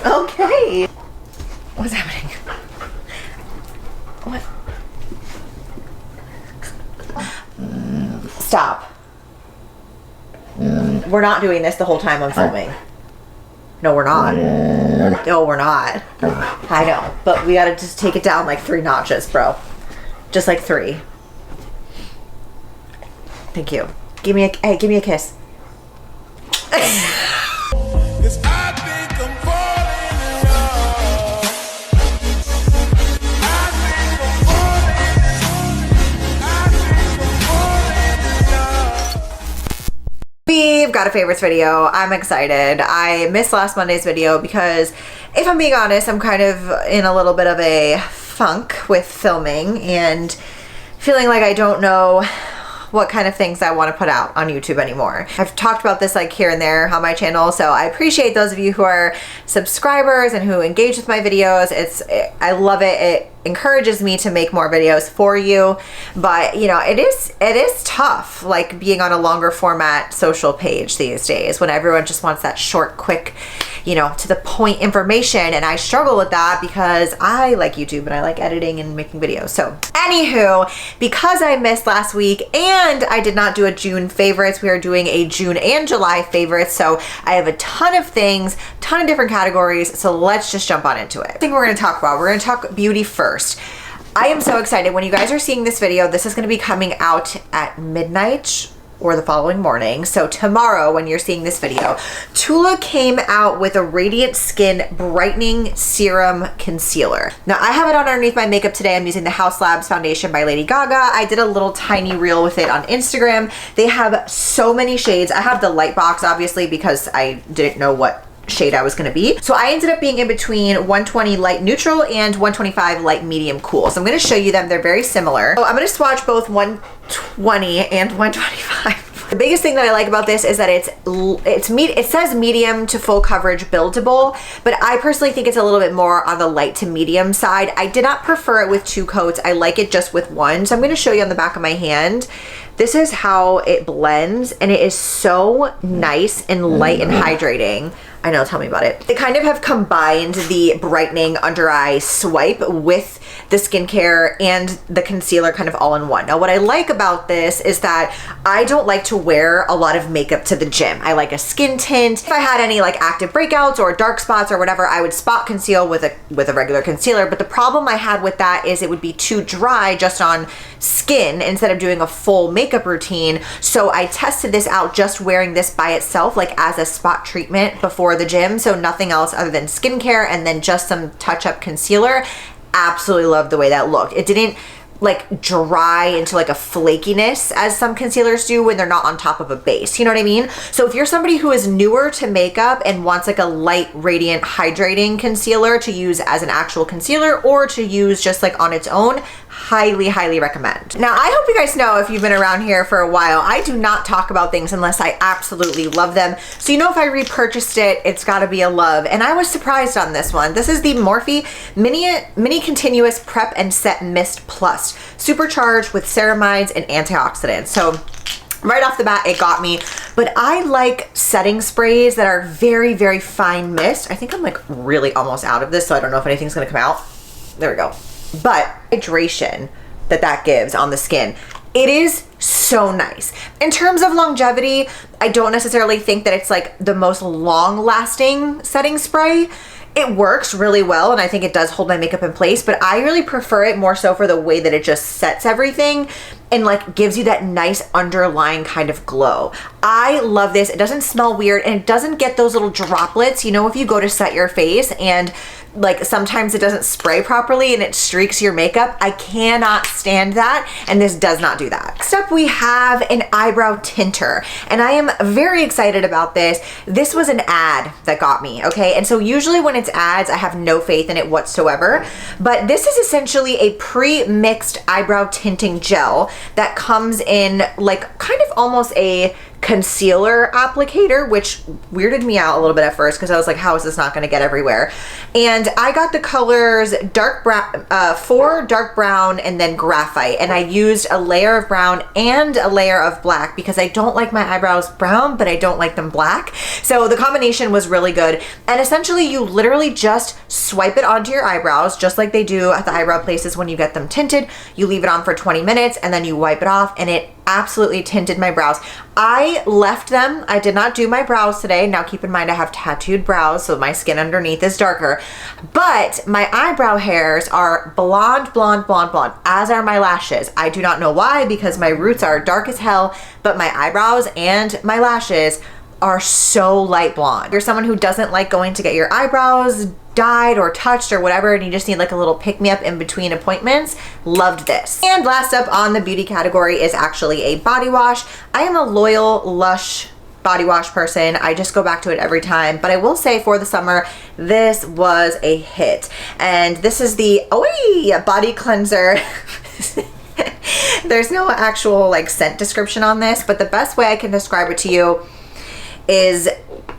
Okay. What's happening? What? Stop. We're not doing this the whole time I'm filming. No, we're not. No, we're not. I know, but we gotta just take it down like 3 notches, bro. Just like 3. Thank you. Give me a kiss. We've got a favorites video. I'm excited. I missed last Monday's video because if I'm being honest, I'm kind of in a little bit of a funk with filming and feeling like I don't know what kind of things I want to put out on YouTube anymore. I've talked about this like here and there on my channel, so I appreciate those of you who are subscribers and who engage with my videos. I love it. It encourages me to make more videos for you, but you know, it is tough like being on a longer format social page these days when everyone just wants that short, quick, you know, to the point information, and I struggle with that because I like YouTube and I like editing and making videos. So anywho, because I missed last week and I did not do a June favorites, we are doing a June and July favorites, so I have a ton of things, ton of different categories, so let's just jump on into it. I think we're going to talk about, we're going to talk beauty first. I am so excited. When you guys are seeing this video, this is going to be coming out at midnight or the following morning. So tomorrow when you're seeing this video, Tula came out with a Radiant Skin Brightening Serum Concealer. Now I have it on underneath my makeup today. I'm using the House Labs foundation by Lady Gaga. I did a little tiny reel with it on Instagram. They have so many shades. I have the light box obviously because I didn't know what shade I was going to be. So I ended up being in between 120 light neutral and 125 light medium cool. So I'm going to show you them. They're very similar. So I'm going to swatch both 120 and 125. The biggest thing that I like about this is that it says medium to full coverage buildable, but I personally think it's a little bit more on the light to medium side. I did not prefer it with 2 coats. I like it just with 1. So I'm going to show you on the back of my hand. This is how it blends, and it is so nice and light and hydrating. I know, tell me about it. They kind of have combined the brightening under eye swipe with the skincare and the concealer kind of all in one. Now what I like about this is that I don't like to wear a lot of makeup to the gym. I like a skin tint. If I had any like active breakouts or dark spots or whatever, I would spot conceal with a regular concealer. But the problem I had with that is it would be too dry just on skin instead of doing a full makeup routine. So I tested this out just wearing this by itself, like as a spot treatment before the gym. So nothing else other than skincare and then just some touch-up concealer. Absolutely loved the way that looked. It didn't like dry into like a flakiness as some concealers do when they're not on top of a base, you know what I mean? So if you're somebody who is newer to makeup and wants like a light, radiant, hydrating concealer to use as an actual concealer or to use just like on its own, highly recommend. Now I hope you guys know, if you've been around here for a while, I do not talk about things unless I absolutely love them. So you know, if I repurchased it, it's got to be a love, and I was surprised on this one. This is the Morphe Mini Continuous Prep and Set Mist Plus, supercharged with ceramides and antioxidants. So right off the bat, it got me. But I like setting sprays that are very fine mist. I think I'm like really almost out of this, so I don't know if anything's gonna come out. There we go. But hydration that gives on the skin, it is so nice. In terms of longevity, I don't necessarily think that it's like the most long-lasting setting spray. It works really well, and I think it does hold my makeup in place, but I really prefer it more so for the way that it just sets everything and like gives you that nice underlying kind of glow. I love this. It doesn't smell weird, and it doesn't get those little droplets. You know, if you go to set your face and like sometimes it doesn't spray properly and it streaks your makeup, I cannot stand that, and this does not do that. Next up, we have an eyebrow tinter, and I am very excited about this. This was an ad that got me, okay? And so usually when it's ads, I have no faith in it whatsoever, but this is essentially a pre-mixed eyebrow tinting gel that comes in like kind of almost a concealer applicator, which weirded me out a little bit at first because I was like, how is this not going to get everywhere? And I got the colors dark brown, 4 dark brown, and then graphite, and I used a layer of brown and a layer of black because I don't like my eyebrows brown, but I don't like them black. So the combination was really good. And essentially you literally just swipe it onto your eyebrows just like they do at the eyebrow places when you get them tinted. You leave it on for 20 minutes and then you wipe it off, and it absolutely tinted my brows. I left them. I did not do my brows today. Now keep in mind I have tattooed brows, so my skin underneath is darker, but my eyebrow hairs are blonde, blonde, blonde, blonde, as are my lashes. I do not know why, because my roots are dark as hell, but my eyebrows and my lashes are so light blonde. If you're someone who doesn't like going to get your eyebrows dyed or touched or whatever, and you just need like a little pick-me-up in between appointments, loved this. And last up on the beauty category is actually a body wash. I am a loyal Lush body wash person. I just go back to it every time, but I will say for the summer, this was a hit. And this is the body cleanser. There's no actual like scent description on this, but the best way I can describe it to you is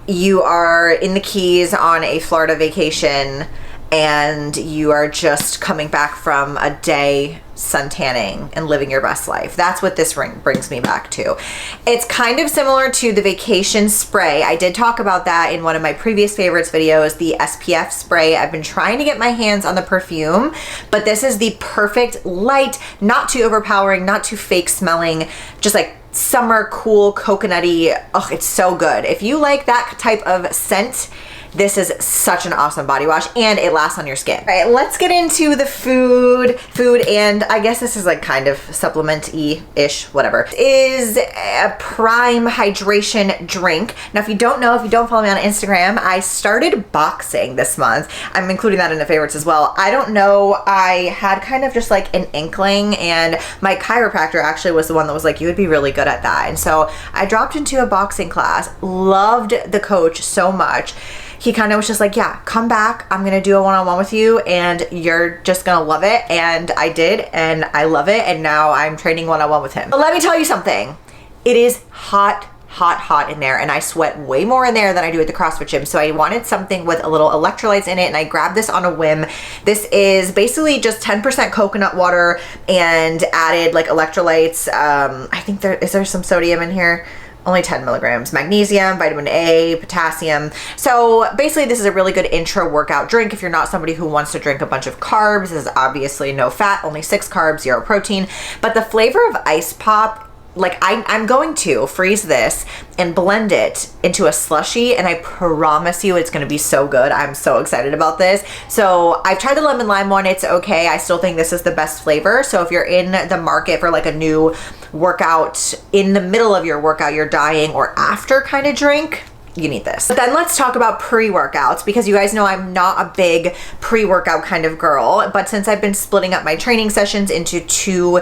you are in the Keys on a Florida vacation and you are just coming back from a day sun tanning and living your best life. That's what this ring brings me back to. It's kind of similar to the vacation spray. I did talk about that in one of my previous favorites videos, the SPF spray. I've been trying to get my hands on the perfume, but this is the perfect light, not too overpowering, not too fake smelling, just like summer cool coconutty. Oh, it's so good. If you like that type of scent, this is such an awesome body wash, and it lasts on your skin. All right, let's get into the food, and I guess this is like kind of supplement-y-ish, whatever. It is a prime hydration drink. Now, if you don't know, if you don't follow me on Instagram, I started boxing this month. I'm including that in the favorites as well. I don't know, I had kind of just like an inkling, and my chiropractor actually was the one that was like, you would be really good at that. And so I dropped into a boxing class, loved the coach so much. He kind of was just like, yeah, come back. I'm going to do a one-on-one with you and you're just going to love it. And I did, and I love it. And now I'm training one-on-one with him. But let me tell you something. It is hot, hot, hot in there, and I sweat way more in there than I do at the CrossFit gym. So I wanted something with a little electrolytes in it, and I grabbed this on a whim. This is basically just 10% coconut water and added like electrolytes. I think is there some sodium in here? Only 10 milligrams, magnesium, vitamin A, potassium. So basically this is a really good intro workout drink if you're not somebody who wants to drink a bunch of carbs. This is obviously no fat, only 6 carbs, 0 protein. But the flavor of Ice Pop, like I'm going to freeze this and blend it into a slushie, and I promise you it's gonna be so good. I'm so excited about this. So I've tried the lemon lime one, it's okay. I still think this is the best flavor. So if you're in the market for like a new workout, in the middle of your workout, you're dying, or after kind of drink, you need this. But then let's talk about pre-workouts, because you guys know I'm not a big pre-workout kind of girl, but since I've been splitting up my training sessions into 2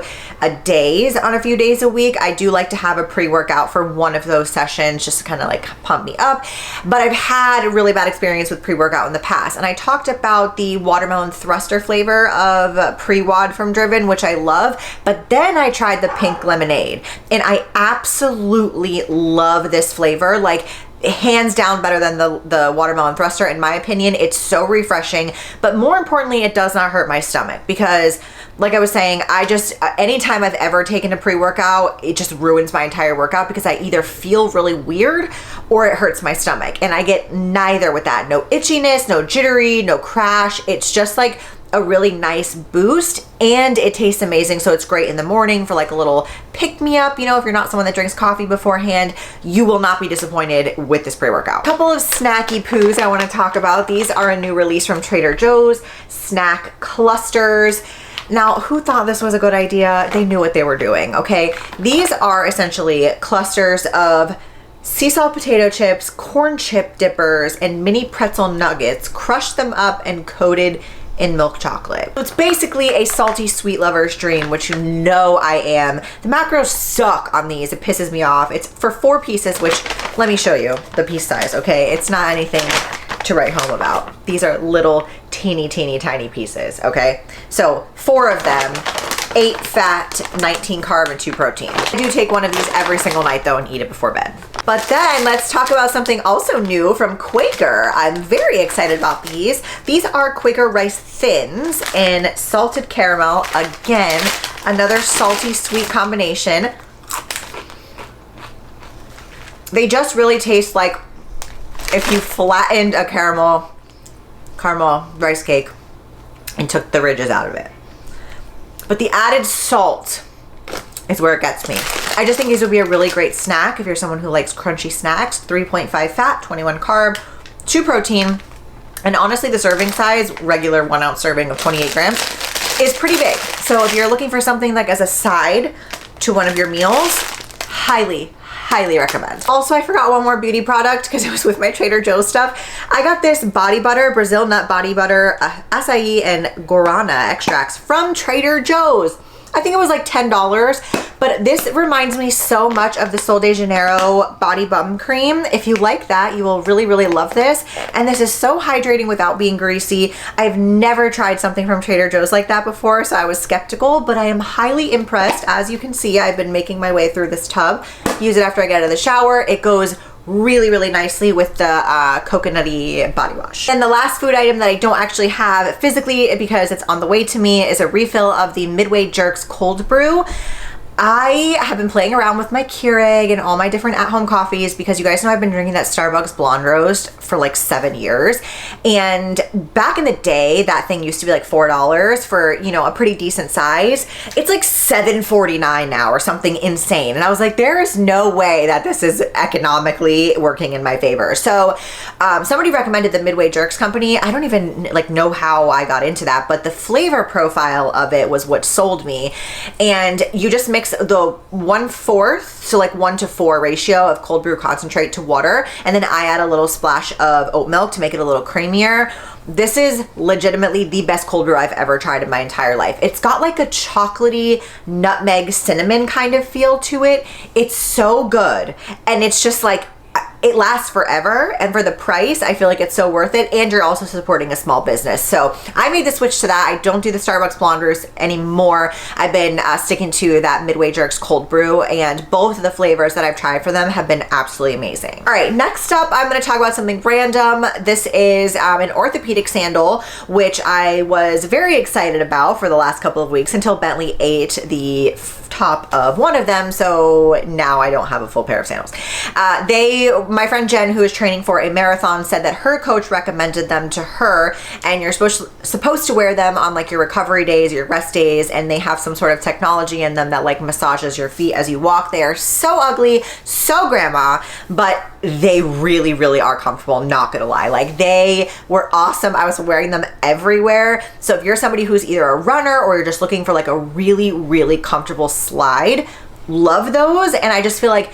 days on a few days a week, I do like to have a pre-workout for one of those sessions just to kind of like pump me up. But I've had a really bad experience with pre-workout in the past, and I talked about the watermelon thruster flavor of pre-wad from Driven, which I love, but then I tried the pink lemonade, and I absolutely love this flavor. Like, hands down better than the watermelon thruster in my opinion. It's so refreshing, but more importantly, it does not hurt my stomach, because like I was saying, I just anytime I've ever taken a pre-workout, it just ruins my entire workout, because I either feel really weird or it hurts my stomach, and I get neither with that. No itchiness, no jittery, no crash. It's just like a really nice boost, and it tastes amazing. So it's great in the morning for like a little pick-me-up. You know, if you're not someone that drinks coffee beforehand, you will not be disappointed with this pre-workout. Couple of snacky poos I want to talk about. These are a new release from Trader Joe's, snack clusters. Now, who thought this was a good idea? They knew what they were doing, okay? These are essentially clusters of sea salt potato chips, corn chip dippers, and mini pretzel nuggets, crushed them up and coated in milk chocolate. So it's basically a salty sweet lover's dream, which you know I am. The macros suck on these. It pisses me off. It's for 4 pieces, which let me show you the piece size, okay? It's not anything to write home about. These are little teeny tiny pieces, okay? So 4 of them 8 fat, 19 carb, and 2 protein. I do take one of these every single night though and eat it before bed. But then let's talk about something also new from Quaker. I'm very excited about these. These are Quaker Rice Thins in salted caramel. Again, another salty sweet combination. They just really taste like if you flattened a caramel rice cake and took the ridges out of it. But the added salt is where it gets me. I just think these would be a really great snack if you're someone who likes crunchy snacks. 3.5 fat, 21 carb, 2 protein, and honestly the serving size, regular 1 ounce serving of 28 grams, is pretty big. So if you're looking for something like as a side to one of your meals, highly recommend. Also, I forgot one more beauty product because it was with my Trader Joe's stuff. I got this body butter, Brazil nut body butter, acai and guarana extracts from Trader Joe's. I think it was like $10, but this reminds me so much of the Sol de Janeiro body bum cream. If you like that, you will really love this. And this is so hydrating without being greasy. I've never tried something from Trader Joe's like that before, so I was skeptical, but I am highly impressed. As you can see, I've been making my way through this tub. Use it after I get out of the shower. It goes really nicely with the coconutty body wash. And the last food item that I don't actually have physically because it's on the way to me is a refill of the Midway Jerks cold brew. I have been playing around with my Keurig and all my different at-home coffees because you guys know I've been drinking that Starbucks blonde roast for like 7 years. And back in the day, that thing used to be like $4 for, you know, a pretty decent size. It's like $7.49 now or something insane. And I was like, there is no way that this is economically working in my favor. So somebody recommended the Midway Jerks company. I don't even like know how I got into that, but the flavor profile of it was what sold me. And you just mix the 1/4, so like 1:4 ratio of cold brew concentrate to water, and then I add a little splash of oat milk to make it a little creamier. This is legitimately the best cold brew I've ever tried in my entire life. It's got like a chocolatey nutmeg cinnamon kind of feel to it. It's so good, and it's just like it lasts forever, and for the price I feel like it's so worth it, and you're also supporting a small business. So I made the switch to that. I don't do the Starbucks blonde roast anymore. I've been sticking to that Midway Jerks cold brew, and both of the flavors that I've tried for them have been absolutely amazing. All right, next up I'm going to talk about something random. This is an orthopedic sandal, which I was very excited about for the last couple of weeks until Bentley ate the top of one of them, so now I don't have a full pair of sandals. My friend Jen, who is training for a marathon, said that her coach recommended them to her, and you're supposed to wear them on like your recovery days, your rest days, and they have some sort of technology in them that like massages your feet as you walk. They are so ugly, so grandma, but they really are comfortable, not gonna lie. Like, they were awesome. I was wearing them everywhere. So if you're somebody who's either a runner or you're just looking for like a really comfortable slide, love those. And I just feel like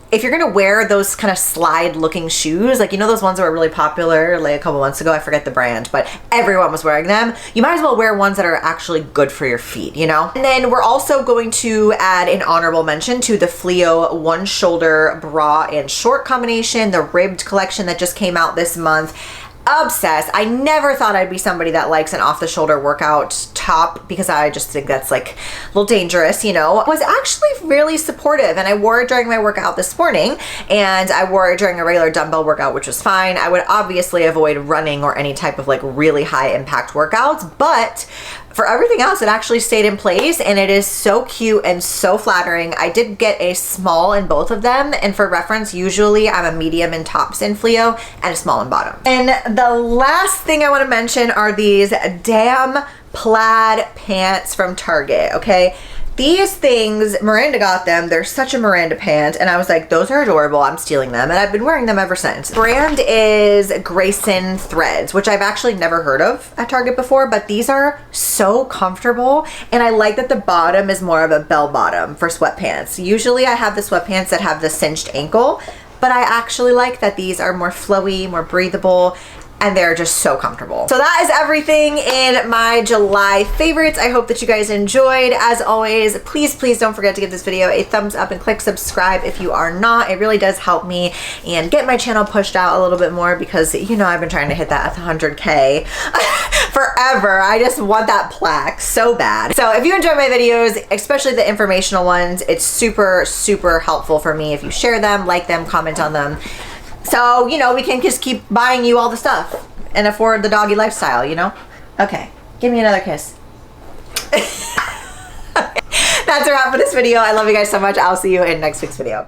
if you're gonna wear those kind of slide looking shoes, like, you know, those ones that were really popular like a couple months ago, I forget the brand, but everyone was wearing them, you might as well wear ones that are actually good for your feet, you know? And then we're also going to add an honorable mention to the Fleo one shoulder bra and short combination, the ribbed collection that just came out this month. Obsessed. I never thought I'd be somebody that likes an off-the-shoulder workout top because I just think that's like a little dangerous, you know. It was actually really supportive, and I wore it during my workout this morning, and I wore it during a regular dumbbell workout, which was fine. I would obviously avoid running or any type of like really high impact workouts, but for everything else, it actually stayed in place, and it is so cute and so flattering. I did get a small in both of them, and for reference, usually I'm a medium in tops in Fleo and a small in bottom. And the last thing I want to mention are these damn plaid pants from Target, okay? These things, Miranda got them. They're such a Miranda pant, and I was like, those are adorable. I'm stealing them, and I've been wearing them ever since. The brand is Grayson Threads, which I've actually never heard of at Target before, but these are so comfortable, and I like that the bottom is more of a bell bottom for sweatpants. Usually I have the sweatpants that have the cinched ankle, but I actually like that these are more flowy, more breathable, and they're just so comfortable. So that is everything in my July favorites. I hope that you guys enjoyed. As always, please don't forget to give this video a thumbs up and click subscribe if you are not. It really does help me and get my channel pushed out a little bit more because, you know, I've been trying to hit that 100K forever. I just want that plaque so bad. So if you enjoy my videos, especially the informational ones, it's super, super helpful for me if you share them, like them, comment on them. So, you know, we can just keep buying you all the stuff and afford the doggy lifestyle, you know? Okay, give me another kiss. That's a wrap for this video. I love you guys so much. I'll see you in next week's video.